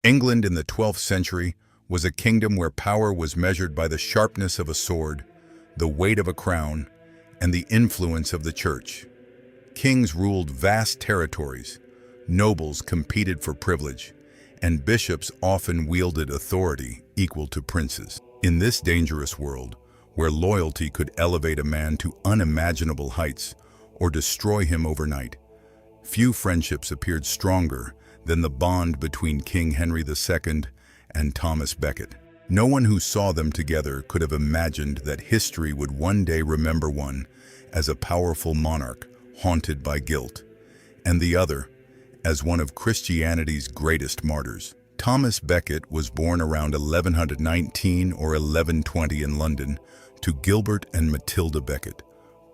England in the 12th century was a kingdom where power was measured by the sharpness of a sword, the weight of a crown, and the influence of the church. Kings ruled vast territories, nobles competed for privilege, and bishops often wielded authority equal to princes. In this dangerous world, where loyalty could elevate a man to unimaginable heights or destroy him overnight, few friendships appeared stronger than the bond between King Henry II and Thomas Becket. No one who saw them together could have imagined that history would one day remember one as a powerful monarch haunted by guilt, and the other as one of Christianity's greatest martyrs. Thomas Becket was born around 1119 or 1120 in London to Gilbert and Matilda Becket,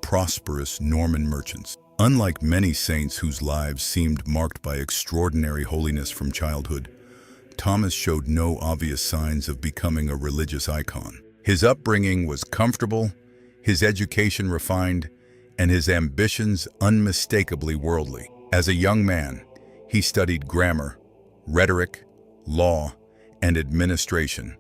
prosperous Norman merchants. Unlike many saints whose lives seemed marked by extraordinary holiness from childhood, Thomas showed no obvious signs of becoming a religious icon. His upbringing was comfortable, his education refined, and his ambitions unmistakably worldly. As a young man, he studied grammar, rhetoric, law, and administration,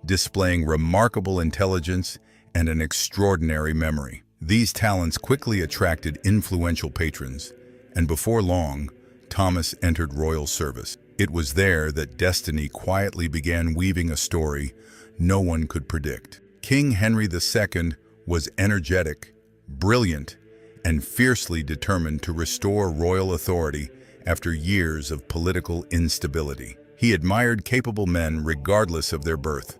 displaying remarkable intelligence and an extraordinary memory. These talents quickly attracted influential patrons, and before long, Thomas entered royal service. It was there that destiny quietly began weaving a story no one could predict. King Henry II was energetic, brilliant, and fiercely determined to restore royal authority after years of political instability. He admired capable men regardless of their birth,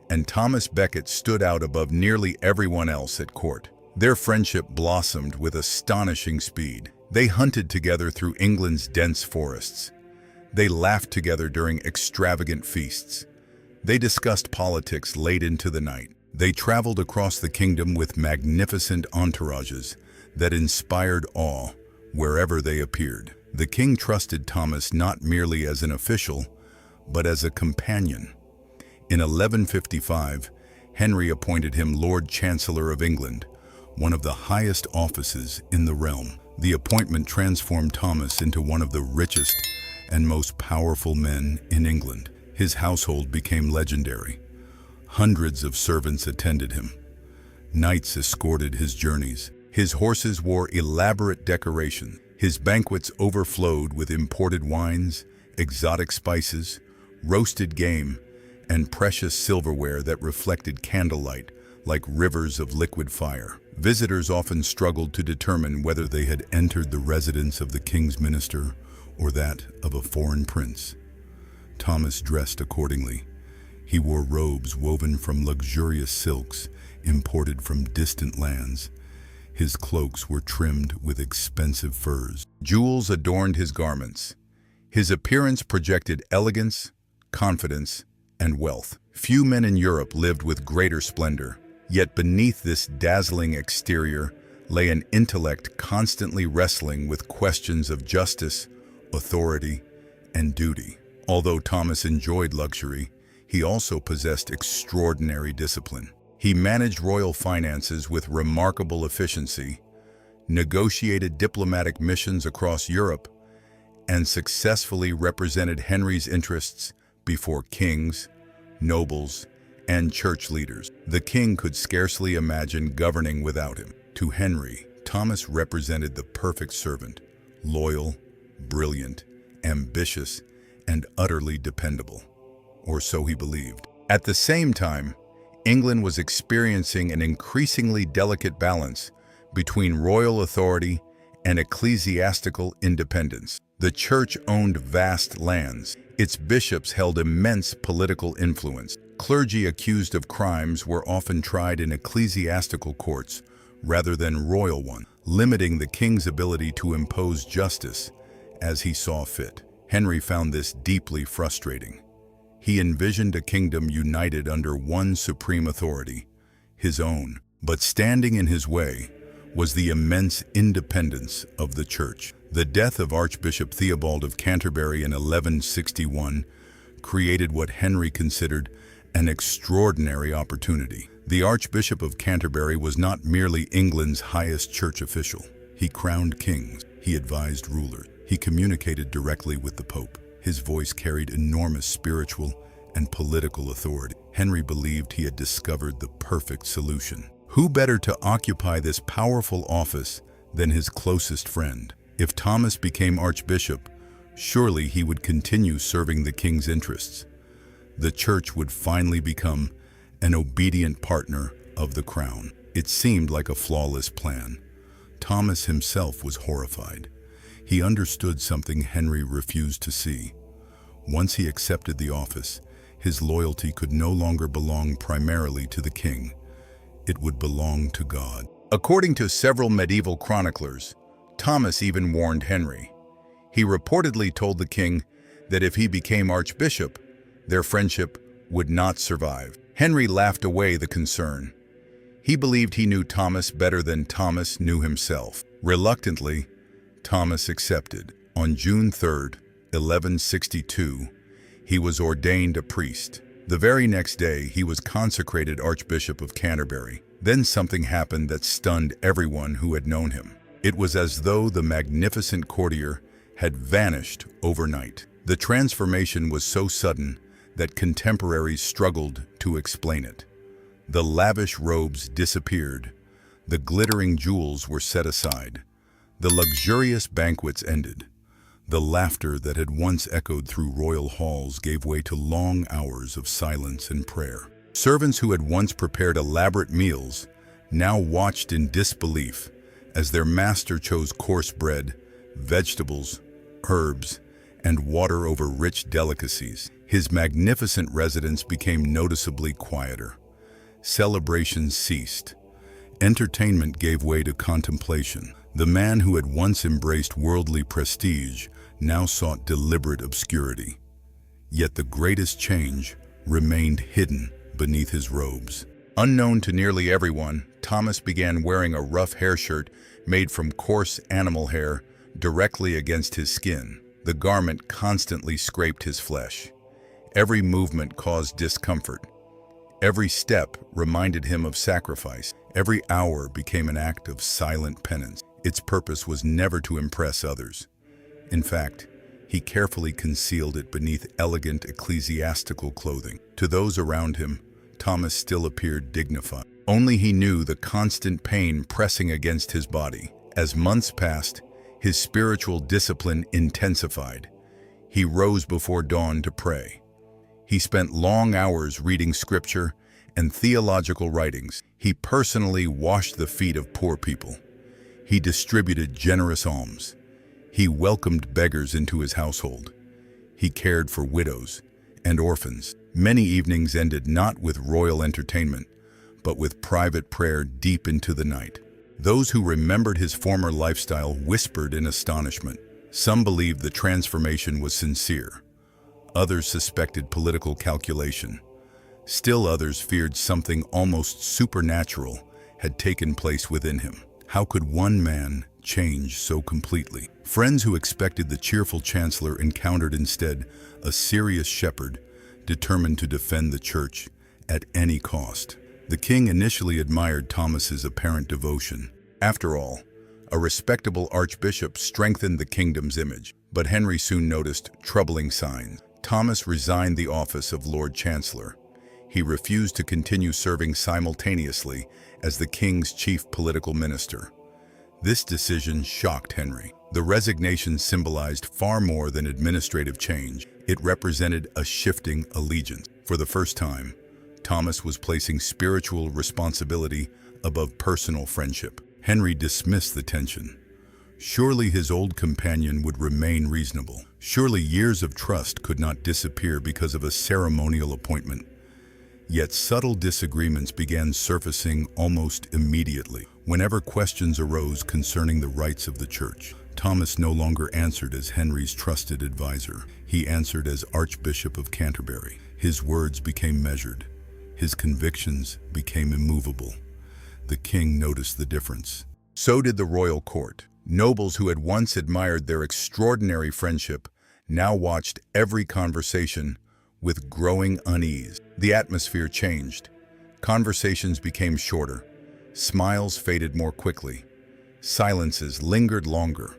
and Thomas Becket stood out above nearly everyone else at court. Their friendship blossomed with astonishing speed. They hunted together through England's dense forests. They laughed together during extravagant feasts. They discussed politics late into the night. They traveled across the kingdom with magnificent entourages that inspired awe wherever they appeared. The king trusted Thomas not merely as an official, but as a companion. In 1155, Henry appointed him Lord Chancellor of England, one of the highest offices in the realm. The appointment transformed Thomas into one of the richest and most powerful men in England. His household became legendary. Hundreds of servants attended him. Knights escorted his journeys. His horses wore elaborate decorations. His banquets overflowed with imported wines, exotic spices, roasted game, and precious silverware that reflected candlelight like rivers of liquid fire. Visitors often struggled to determine whether they had entered the residence of the king's minister or that of a foreign prince. Thomas dressed accordingly. He wore robes woven from luxurious silks imported from distant lands. His cloaks were trimmed with expensive furs. Jewels adorned his garments. His appearance projected elegance, confidence, and wealth. Few men in Europe lived with greater splendor, yet beneath this dazzling exterior lay an intellect constantly wrestling with questions of justice, authority, and duty. Although Thomas enjoyed luxury, he also possessed extraordinary discipline. He managed royal finances with remarkable efficiency, negotiated diplomatic missions across Europe, and successfully represented Henry's interests before kings, nobles, and church leaders. The king could scarcely imagine governing without him. To Henry, Thomas represented the perfect servant, loyal, brilliant, ambitious, and utterly dependable. Or so he believed. At the same time, England was experiencing an increasingly delicate balance between royal authority and ecclesiastical independence. The church owned vast lands. Its bishops held immense political influence. Clergy accused of crimes were often tried in ecclesiastical courts rather than royal ones, limiting the king's ability to impose justice as he saw fit. Henry found this deeply frustrating. He envisioned a kingdom united under one supreme authority, his own. But standing in his way was the immense independence of the church. The death of Archbishop Theobald of Canterbury in 1161 created what Henry considered an extraordinary opportunity. The Archbishop of Canterbury was not merely England's highest church official. He crowned kings, he advised rulers, he communicated directly with the Pope. His voice carried enormous spiritual and political authority. Henry believed he had discovered the perfect solution. Who better to occupy this powerful office than his closest friend? If Thomas became archbishop, surely he would continue serving the king's interests. The church would finally become an obedient partner of the crown. It seemed like a flawless plan. Thomas himself was horrified. He understood something Henry refused to see. Once he accepted the office, his loyalty could no longer belong primarily to the king. It would belong to God. According to several medieval chroniclers, Thomas even warned Henry. He reportedly told the king that if he became archbishop, their friendship would not survive. Henry laughed away the concern. He believed he knew Thomas better than Thomas knew himself. Reluctantly, Thomas accepted. On June 3, 1162, he was ordained a priest. The very next day, he was consecrated Archbishop of Canterbury. Then something happened that stunned everyone who had known him. It was as though the magnificent courtier had vanished overnight. The transformation was so sudden that contemporaries struggled to explain it. The lavish robes disappeared. The glittering jewels were set aside. The luxurious banquets ended. The laughter that had once echoed through royal halls gave way to long hours of silence and prayer. Servants who had once prepared elaborate meals now watched in disbelief as their master chose coarse bread, vegetables, herbs, and water over rich delicacies. His magnificent residence became noticeably quieter. Celebrations ceased. Entertainment gave way to contemplation. The man who had once embraced worldly prestige now sought deliberate obscurity. Yet the greatest change remained hidden beneath his robes. Unknown to nearly everyone, Thomas began wearing a rough hair shirt made from coarse animal hair directly against his skin. The garment constantly scraped his flesh. Every movement caused discomfort. Every step reminded him of sacrifice. Every hour became an act of silent penance. Its purpose was never to impress others. In fact, he carefully concealed it beneath elegant ecclesiastical clothing. To those around him, Thomas still appeared dignified. Only he knew the constant pain pressing against his body. As months passed, his spiritual discipline intensified. He rose before dawn to pray. He spent long hours reading scripture and theological writings. He personally washed the feet of poor people. He distributed generous alms. He welcomed beggars into his household. He cared for widows and orphans. Many evenings ended not with royal entertainment, but with private prayer deep into the night. Those who remembered his former lifestyle whispered in astonishment. Some believed the transformation was sincere. Others suspected political calculation. Still others feared something almost supernatural had taken place within him. How could one man change so completely? Friends who expected the cheerful chancellor encountered instead a serious shepherd determined to defend the church at any cost. The king initially admired Thomas's apparent devotion. After all, a respectable archbishop strengthened the kingdom's image. But Henry soon noticed troubling signs. Thomas resigned the office of Lord Chancellor. He refused to continue serving simultaneously as the king's chief political minister. This decision shocked Henry. The resignation symbolized far more than administrative change. It represented a shifting allegiance. For the first time, Thomas was placing spiritual responsibility above personal friendship. Henry dismissed the tension. Surely his old companion would remain reasonable. Surely years of trust could not disappear because of a ceremonial appointment. Yet subtle disagreements began surfacing almost immediately. Whenever questions arose concerning the rights of the church, Thomas no longer answered as Henry's trusted advisor. He answered as Archbishop of Canterbury. His words became measured. His convictions became immovable. The king noticed the difference. So did the royal court. Nobles who had once admired their extraordinary friendship now watched every conversation with growing unease. The atmosphere changed. Conversations became shorter. Smiles faded more quickly. Silences lingered longer.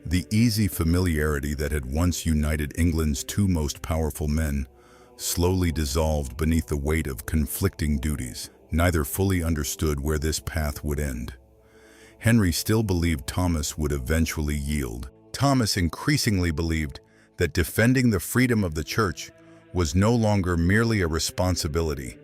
The easy familiarity that had once united England's two most powerful men slowly dissolved beneath the weight of conflicting duties. Neither fully understood where this path would end. Henry still believed Thomas would eventually yield. Thomas increasingly believed that defending the freedom of the church was no longer merely a responsibility.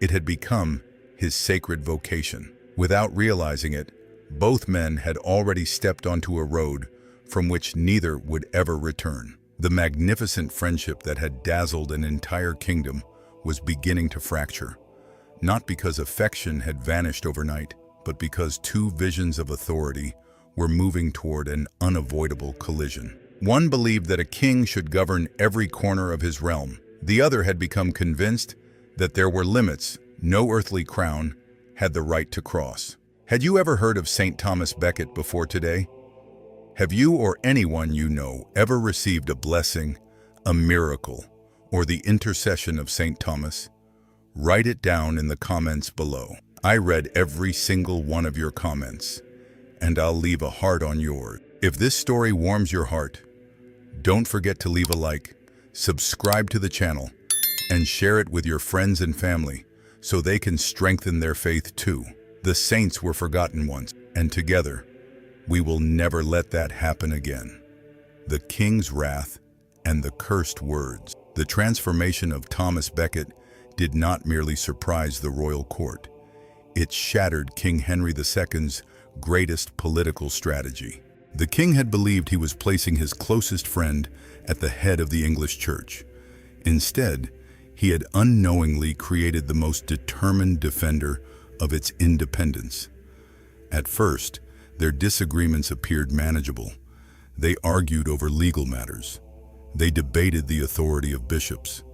It had become his sacred vocation. Without realizing it, both men had already stepped onto a road from which neither would ever return. The magnificent friendship that had dazzled an entire kingdom was beginning to fracture, not because affection had vanished overnight, but because two visions of authority were moving toward an unavoidable collision. One believed that a king should govern every corner of his realm. The other had become convinced that there were limits no earthly crown had the right to cross. Had you ever heard of St. Thomas Becket before today? Have you or anyone you know ever received a blessing, a miracle, or the intercession of St. Thomas? Write it down in the comments below. I read every single one of your comments, and I'll leave a heart on yours. If this story warms your heart, don't forget to leave a like, subscribe to the channel, and share it with your friends and family so they can strengthen their faith too. The saints were forgotten once, and together, we will never let that happen again. The king's wrath and the cursed words. The transformation of Thomas Becket did not merely surprise the royal court. It shattered King Henry II's greatest political strategy. The king had believed he was placing his closest friend at the head of the English church. Instead, he had unknowingly created the most determined defender of its independence. At first, their disagreements appeared manageable. They argued over legal matters. They debated the authority of bishops.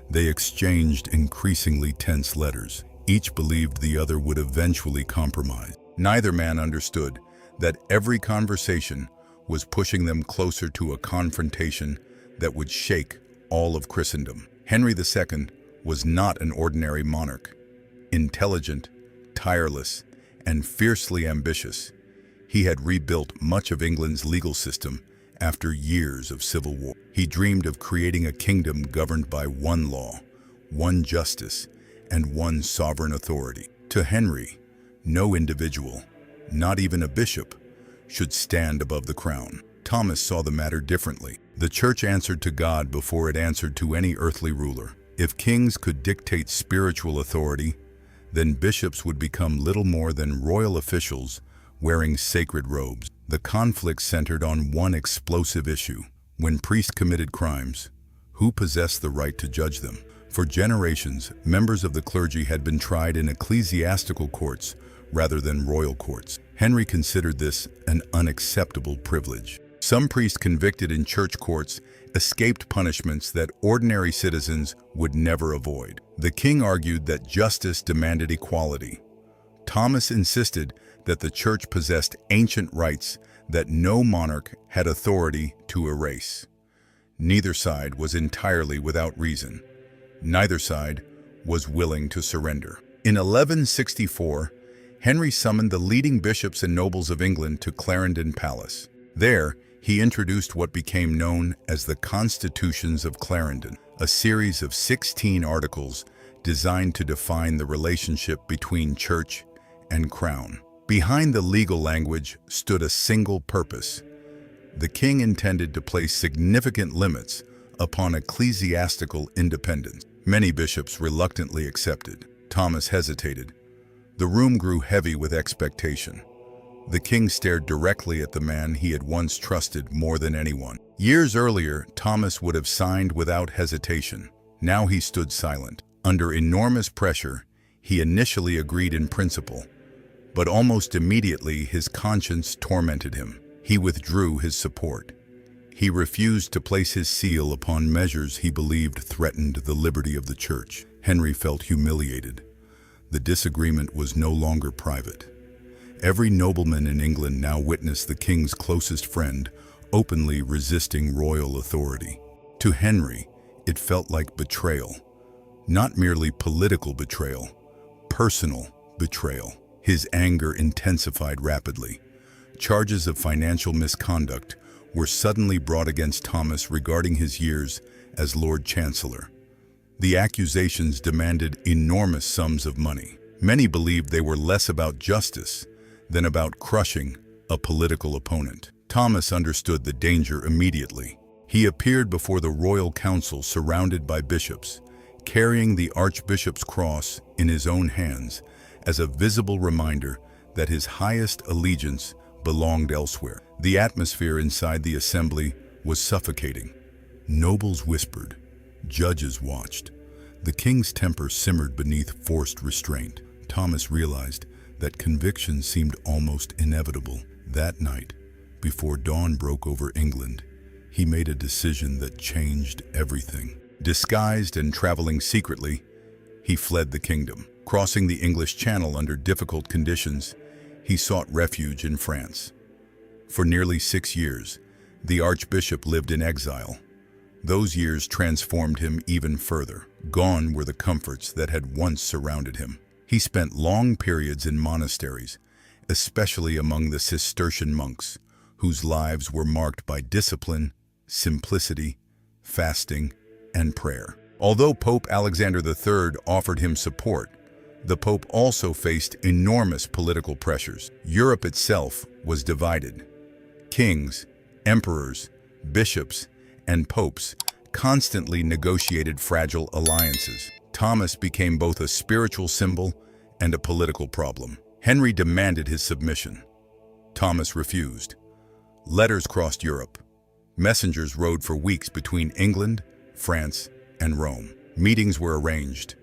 They exchanged increasingly tense letters. Each believed the other would eventually compromise. Neither man understood that every conversation was pushing them closer to a confrontation that would shake all of Christendom. Henry II was not an ordinary monarch. Intelligent, tireless, and fiercely ambitious, he had rebuilt much of England's legal system after years of civil war. He dreamed of creating a kingdom governed by one law, one justice, and one sovereign authority. To Henry, no individual, not even a bishop, should stand above the crown. Thomas saw the matter differently. The church answered to God before it answered to any earthly ruler. If kings could dictate spiritual authority, then bishops would become little more than royal officials wearing sacred robes. The conflict centered on one explosive issue. When priests committed crimes, who possessed the right to judge them? For generations, members of the clergy had been tried in ecclesiastical courts rather than royal courts. Henry considered this an unacceptable privilege. Some priests convicted in church courts escaped punishments that ordinary citizens would never avoid. The king argued that justice demanded equality. Thomas insisted that the church possessed ancient rights that no monarch had authority to erase. Neither side was entirely without reason. Neither side was willing to surrender. In 1164, Henry summoned the leading bishops and nobles of England to Clarendon Palace. There, he introduced what became known as the Constitutions of Clarendon, a series of 16 articles designed to define the relationship between church and crown. Behind the legal language stood a single purpose. The king intended to place significant limits upon ecclesiastical independence. Many bishops reluctantly accepted. Thomas hesitated. The room grew heavy with expectation. The king stared directly at the man he had once trusted more than anyone. Years earlier, Thomas would have signed without hesitation. Now he stood silent. Under enormous pressure, he initially agreed in principle, but almost immediately his conscience tormented him. He withdrew his support. He refused to place his seal upon measures he believed threatened the liberty of the church. Henry felt humiliated. The disagreement was no longer private. Every nobleman in England now witnessed the king's closest friend openly resisting royal authority. To Henry, it felt like betrayal. Not merely political betrayal, personal betrayal. His anger intensified rapidly. Charges of financial misconduct were suddenly brought against Thomas regarding his years as Lord Chancellor. The accusations demanded enormous sums of money. Many believed they were less about justice than about crushing a political opponent. Thomas understood the danger immediately. He appeared before the royal council surrounded by bishops, carrying the archbishop's cross in his own hands as a visible reminder that his highest allegiance belonged elsewhere. The atmosphere inside the assembly was suffocating. Nobles whispered, judges watched. The king's temper simmered beneath forced restraint. Thomas realized that conviction seemed almost inevitable. That night, before dawn broke over England, he made a decision that changed everything. Disguised and traveling secretly, he fled the kingdom. Crossing the English Channel under difficult conditions, he sought refuge in France. For nearly 6 years, the archbishop lived in exile. Those years transformed him even further. Gone were the comforts that had once surrounded him. He spent long periods in monasteries, especially among the Cistercian monks, whose lives were marked by discipline, simplicity, fasting, and prayer. Although Pope Alexander III offered him support, the Pope also faced enormous political pressures. Europe itself was divided. Kings, emperors, bishops, and popes constantly negotiated fragile alliances. Thomas became both a spiritual symbol and a political problem. Henry demanded his submission. Thomas refused. Letters crossed Europe. Messengers rode for weeks between England, France, and Rome. Meetings were arranged.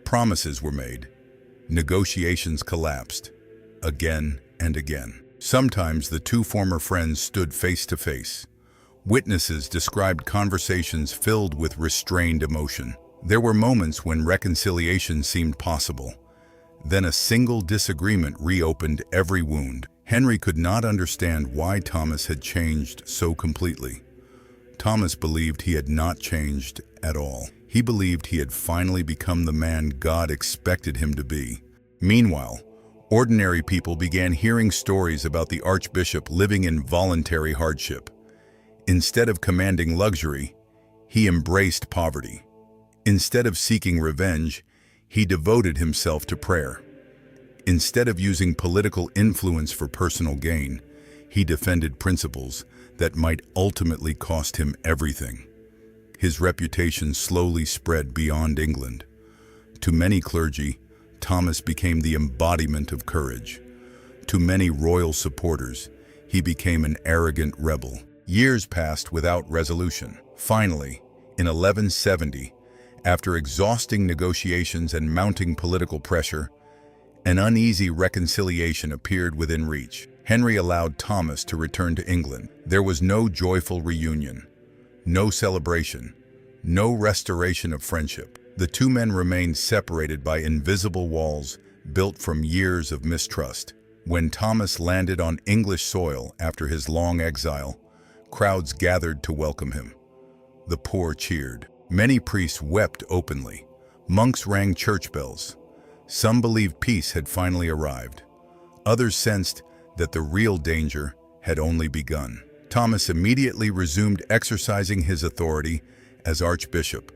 Promises were made. Negotiations collapsed, again and again. Sometimes the two former friends stood face to face. Witnesses described conversations filled with restrained emotion. There were moments when reconciliation seemed possible. Then a single disagreement reopened every wound. Henry could not understand why Thomas had changed so completely. Thomas believed he had not changed at all. He believed he had finally become the man God expected him to be. Meanwhile, ordinary people began hearing stories about the archbishop living in voluntary hardship. Instead of commanding luxury, he embraced poverty. Instead of seeking revenge, he devoted himself to prayer. Instead of using political influence for personal gain, he defended principles that might ultimately cost him everything. His reputation slowly spread beyond England. To many clergy, Thomas became the embodiment of courage. To many royal supporters, he became an arrogant rebel. Years passed without resolution. Finally, in 1170, after exhausting negotiations and mounting political pressure, an uneasy reconciliation appeared within reach. Henry allowed Thomas to return to England. There was no joyful reunion, no celebration, no restoration of friendship. The two men remained separated by invisible walls built from years of mistrust. When Thomas landed on English soil after his long exile, crowds gathered to welcome him. The poor cheered. Many priests wept openly. Monks rang church bells. Some believed peace had finally arrived. Others sensed that the real danger had only begun. Thomas immediately resumed exercising his authority as archbishop.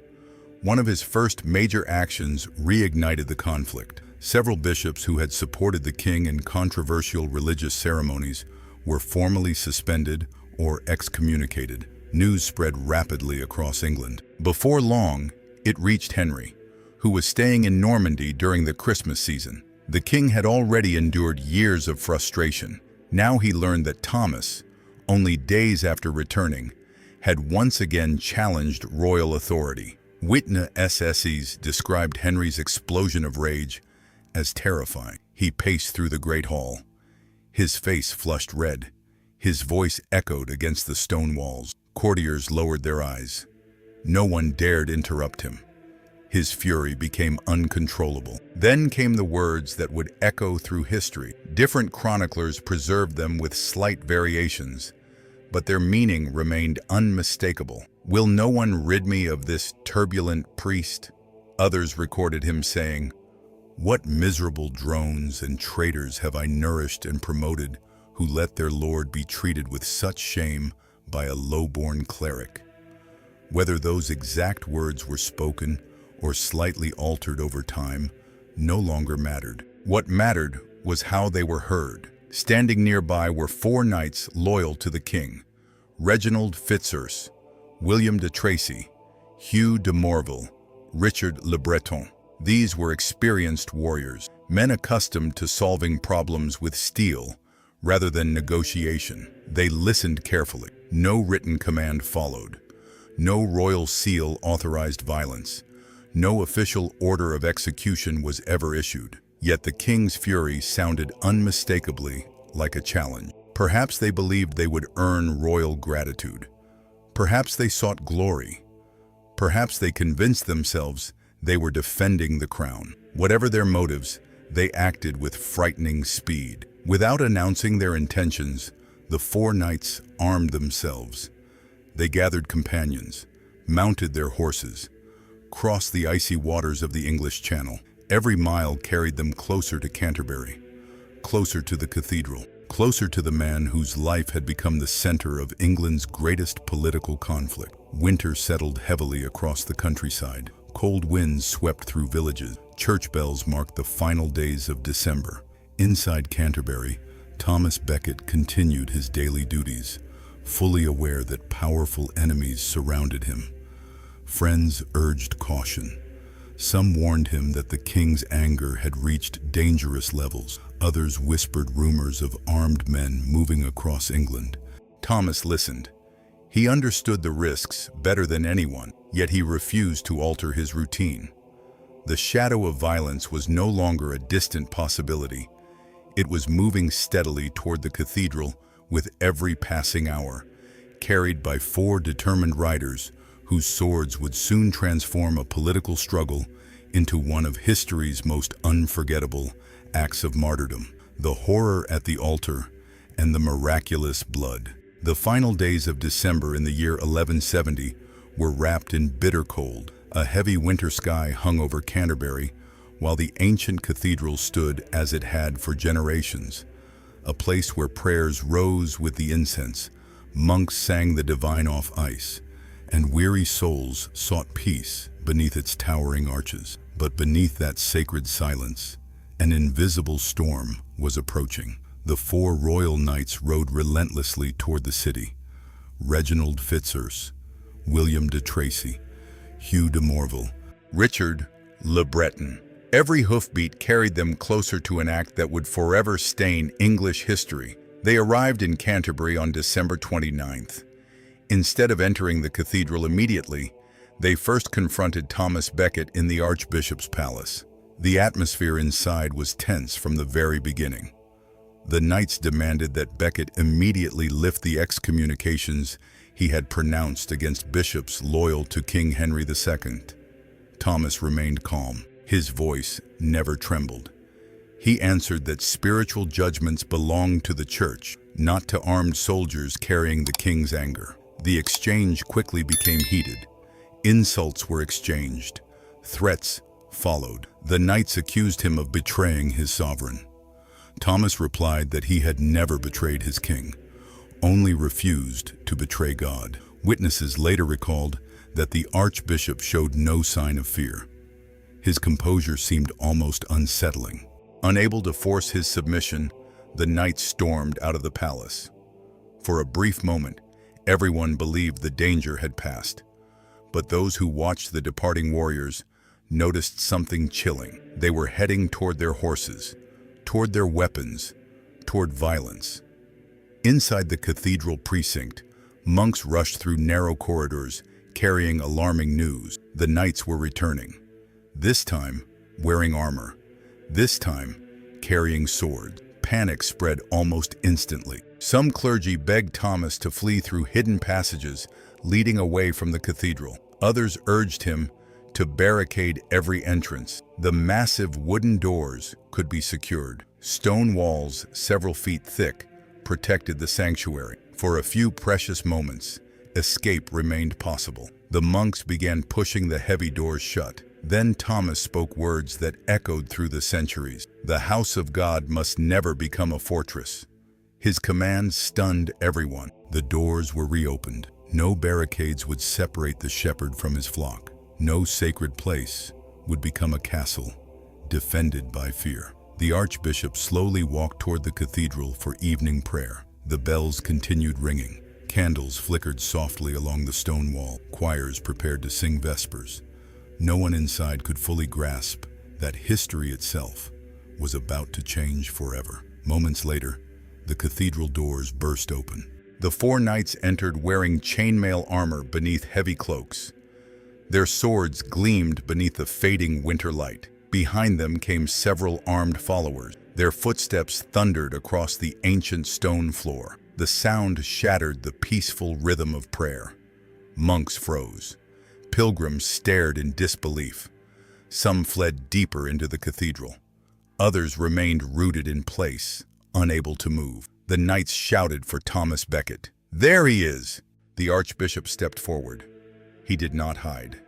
One of his first major actions reignited the conflict. Several bishops who had supported the king in controversial religious ceremonies were formally suspended or excommunicated. News spread rapidly across England. Before long, it reached Henry, who was staying in Normandy during the Christmas season. The king had already endured years of frustration. Now he learned that Thomas, only days after returning, had once again challenged royal authority. Witnesses described Henry's explosion of rage as terrifying. He paced through the great hall. His face flushed red. His voice echoed against the stone walls. Courtiers lowered their eyes. No one dared interrupt him. His fury became uncontrollable. Then came the words that would echo through history. Different chroniclers preserved them with slight variations, but their meaning remained unmistakable. "Will no one rid me of this turbulent priest?" Others recorded him saying, "What miserable drones and traitors have I nourished and promoted, who let their lord be treated with such shame by a low-born cleric. Whether those exact words were spoken or slightly altered over time no longer mattered. What mattered was how they were heard. Standing nearby were 4 knights loyal to the king: Reginald Fitzurse, William de Tracy, Hugh de Morville, Richard Le Breton. These were experienced warriors, men accustomed to solving problems with steel rather than negotiation. They listened carefully. No written command followed. No royal seal authorized violence. No official order of execution was ever issued. Yet the king's fury sounded unmistakably like a challenge. Perhaps they believed they would earn royal gratitude. Perhaps they sought glory. Perhaps they convinced themselves they were defending the crown. Whatever their motives, they acted with frightening speed. Without announcing their intentions, the 4 knights armed themselves. They gathered companions, mounted their horses, crossed the icy waters of the English Channel. Every mile carried them closer to Canterbury, closer to the cathedral, closer to the man whose life had become the center of England's greatest political conflict. Winter settled heavily across the countryside. Cold winds swept through villages. Church bells marked the final days of December. Inside Canterbury, Thomas Becket continued his daily duties, fully aware that powerful enemies surrounded him. Friends urged caution. Some warned him that the king's anger had reached dangerous levels. Others whispered rumors of armed men moving across England. Thomas listened. He understood the risks better than anyone, yet he refused to alter his routine. The shadow of violence was no longer a distant possibility. It was moving steadily toward the cathedral with every passing hour, carried by 4 determined riders whose swords would soon transform a political struggle into one of history's most unforgettable acts of martyrdom. The horror at the altar and the miraculous blood. The final days of December in the year 1170 were wrapped in bitter cold. A heavy winter sky hung over Canterbury, while the ancient cathedral stood as it had for generations, a place where prayers rose with the incense, monks sang the divine off ice, and weary souls sought peace beneath its towering arches. But beneath that sacred silence, an invisible storm was approaching. The 4 royal knights rode relentlessly toward the city: Reginald Fitzurse, William de Tracy, Hugh de Morville, Richard Le Breton. Every hoofbeat carried them closer to an act that would forever stain English history. They arrived in Canterbury on December 29th. Instead of entering the cathedral immediately, they first confronted Thomas Becket in the Archbishop's palace. The atmosphere inside was tense from the very beginning. The knights demanded that Becket immediately lift the excommunications he had pronounced against bishops loyal to King Henry II. Thomas remained calm. His voice never trembled. He answered that spiritual judgments belonged to the church, not to armed soldiers carrying the king's anger. The exchange quickly became heated. Insults were exchanged. Threats followed. The knights accused him of betraying his sovereign. Thomas replied that he had never betrayed his king, only refused to betray God. Witnesses later recalled that the archbishop showed no sign of fear. His composure seemed almost unsettling. Unable to force his submission, the knights stormed out of the palace. For a brief moment, everyone believed the danger had passed. But those who watched the departing warriors noticed something chilling. They were heading toward their horses, toward their weapons, toward violence. Inside the cathedral precinct, monks rushed through narrow corridors, carrying alarming news. The knights were returning. This time, wearing armor. This time, carrying swords. Panic spread almost instantly. Some clergy begged Thomas to flee through hidden passages leading away from the cathedral. Others urged him to barricade every entrance. The massive wooden doors could be secured. Stone walls, several feet thick, protected the sanctuary. For a few precious moments, escape remained possible. The monks began pushing the heavy doors shut. Then Thomas spoke words that echoed through the centuries. The house of God must never become a fortress. His command stunned everyone. The doors were reopened. No barricades would separate the shepherd from his flock. No sacred place would become a castle, defended by fear. The archbishop slowly walked toward the cathedral for evening prayer. The bells continued ringing. Candles flickered softly along the stone wall. Choirs prepared to sing vespers. No one inside could fully grasp that history itself was about to change forever. Moments later, the cathedral doors burst open. The four knights entered wearing chainmail armor beneath heavy cloaks. Their swords gleamed beneath the fading winter light. Behind them came several armed followers. Their footsteps thundered across the ancient stone floor. The sound shattered the peaceful rhythm of prayer. Monks froze. Pilgrims stared in disbelief. Some fled deeper into the cathedral. Others remained rooted in place, unable to move. The knights shouted for Thomas Becket. "There he is!" The archbishop stepped forward. He did not hide.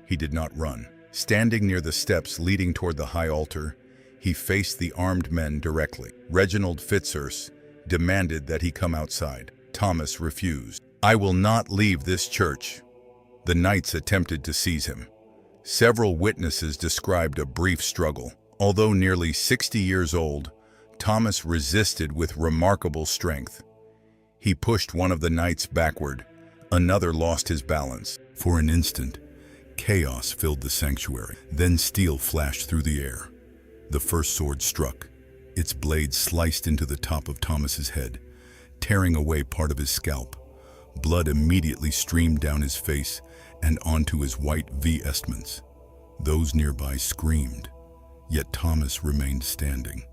He did not run. Standing near the steps leading toward the high altar, he faced the armed men directly. Reginald Fitzurse demanded that he come outside. Thomas refused. "I will not leave this church." The knights attempted to seize him. Several witnesses described a brief struggle. Although nearly 60 years old, Thomas resisted with remarkable strength. He pushed one of the knights backward. Another lost his balance. For an instant, chaos filled the sanctuary. Then steel flashed through the air. The first sword struck. Its blade sliced into the top of Thomas's head, tearing away part of his scalp. Blood immediately streamed down his face and onto his white vestments. Those nearby screamed, yet Thomas remained standing.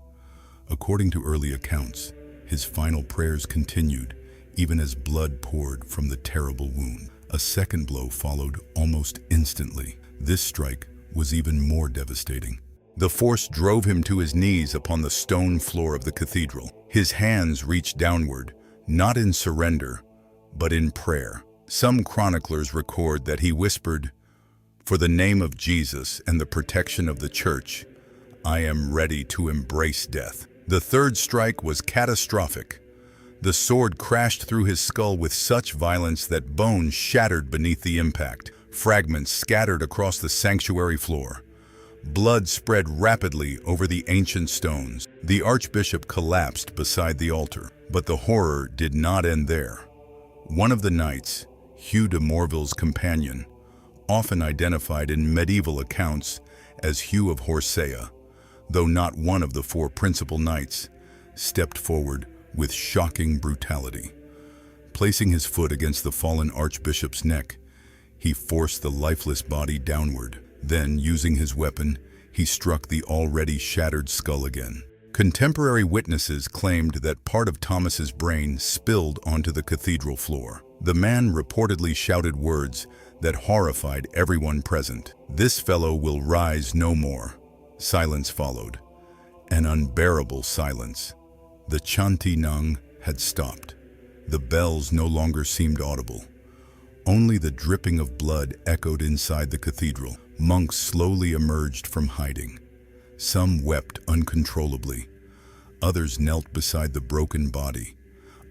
According to early accounts, his final prayers continued, even as blood poured from the terrible wound. A second blow followed almost instantly. This strike was even more devastating. The force drove him to his knees upon the stone floor of the cathedral. His hands reached downward, not in surrender, but in prayer. Some chroniclers record that he whispered, "For the name of Jesus and the protection of the church, I am ready to embrace death." The third strike was catastrophic. The sword crashed through his skull with such violence that bones shattered beneath the impact. Fragments scattered across the sanctuary floor. Blood spread rapidly over the ancient stones. The archbishop collapsed beside the altar. But the horror did not end there. One of the knights, Hugh de Morville's companion, often identified in medieval accounts as Hugh of Horsehair, though not one of the four principal knights, stepped forward with shocking brutality. Placing his foot against the fallen archbishop's neck, he forced the lifeless body downward. Then, using his weapon, he struck the already shattered skull again. Contemporary witnesses claimed that part of Thomas's brain spilled onto the cathedral floor. The man reportedly shouted words that horrified everyone present. "This fellow will rise no more." Silence followed. An unbearable silence. The chanti nung had stopped. The bells no longer seemed audible. Only the dripping of blood echoed inside the cathedral. Monks slowly emerged from hiding. Some wept uncontrollably. Others knelt beside the broken body,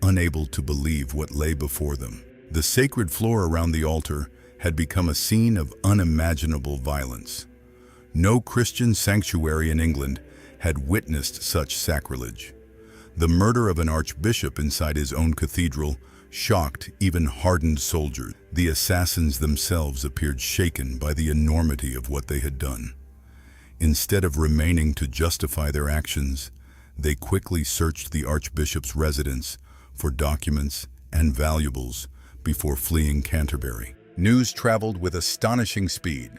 unable to believe what lay before them. The sacred floor around the altar had become a scene of unimaginable violence. No Christian sanctuary in England had witnessed such sacrilege. The murder of an archbishop inside his own cathedral shocked even hardened soldiers. The assassins themselves appeared shaken by the enormity of what they had done. Instead of remaining to justify their actions, they quickly searched the archbishop's residence for documents and valuables before fleeing Canterbury. News traveled with astonishing speed.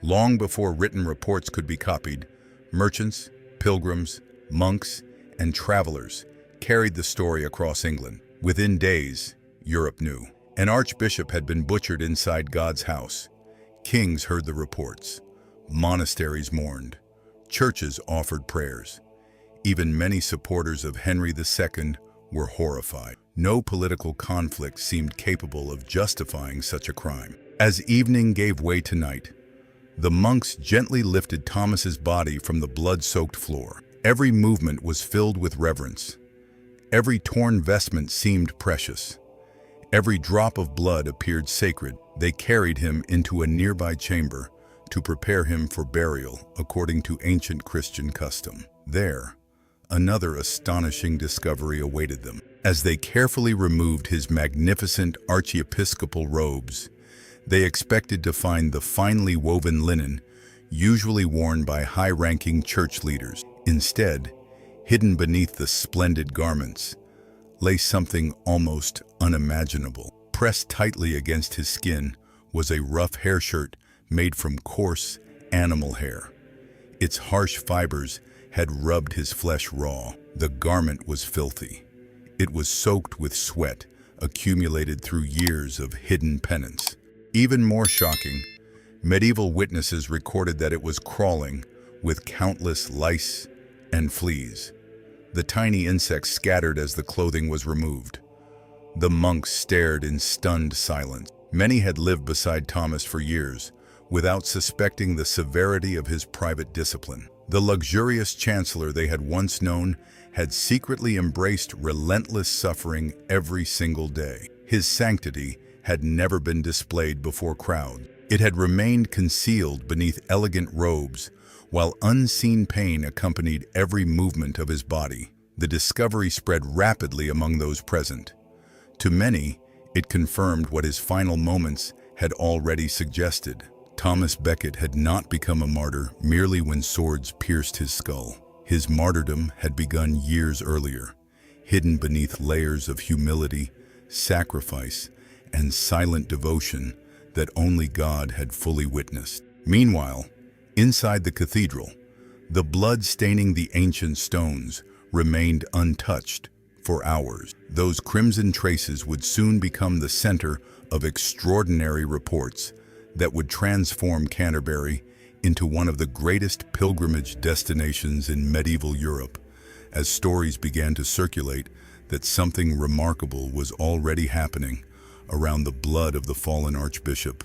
Long before written reports could be copied, merchants, pilgrims, monks, and travelers carried the story across England. Within days, Europe knew. An archbishop had been butchered inside God's house. Kings heard the reports. Monasteries mourned. Churches offered prayers. Even many supporters of Henry II were horrified. No political conflict seemed capable of justifying such a crime. As evening gave way to night, the monks gently lifted Thomas's body from the blood-soaked floor. Every movement was filled with reverence. Every torn vestment seemed precious. Every drop of blood appeared sacred. They carried him into a nearby chamber to prepare him for burial according to ancient Christian custom. There, another astonishing discovery awaited them. As they carefully removed his magnificent archiepiscopal robes, they expected to find the finely woven linen usually worn by high-ranking church leaders. Instead, hidden beneath the splendid garments, lay something almost unimaginable. Pressed tightly against his skin was a rough hair shirt made from coarse animal hair. Its harsh fibers had rubbed his flesh raw. The garment was filthy. It was soaked with sweat accumulated through years of hidden penance. Even more shocking, medieval witnesses recorded that it was crawling with countless lice and fleas. The tiny insects scattered as the clothing was removed. The monks stared in stunned silence. Many had lived beside Thomas for years, without suspecting the severity of his private discipline. The luxurious chancellor they had once known had secretly embraced relentless suffering every single day. His sanctity had never been displayed before crowds. It had remained concealed beneath elegant robes, while unseen pain accompanied every movement of his body. The discovery spread rapidly among those present. To many, it confirmed what his final moments had already suggested. Thomas Becket had not become a martyr merely when swords pierced his skull. His martyrdom had begun years earlier, hidden beneath layers of humility, sacrifice, and silent devotion that only God had fully witnessed. Meanwhile, inside the cathedral, the blood staining the ancient stones remained untouched for hours. Those crimson traces would soon become the center of extraordinary reports that would transform Canterbury into one of the greatest pilgrimage destinations in medieval Europe, as stories began to circulate that something remarkable was already happening around the blood of the fallen archbishop.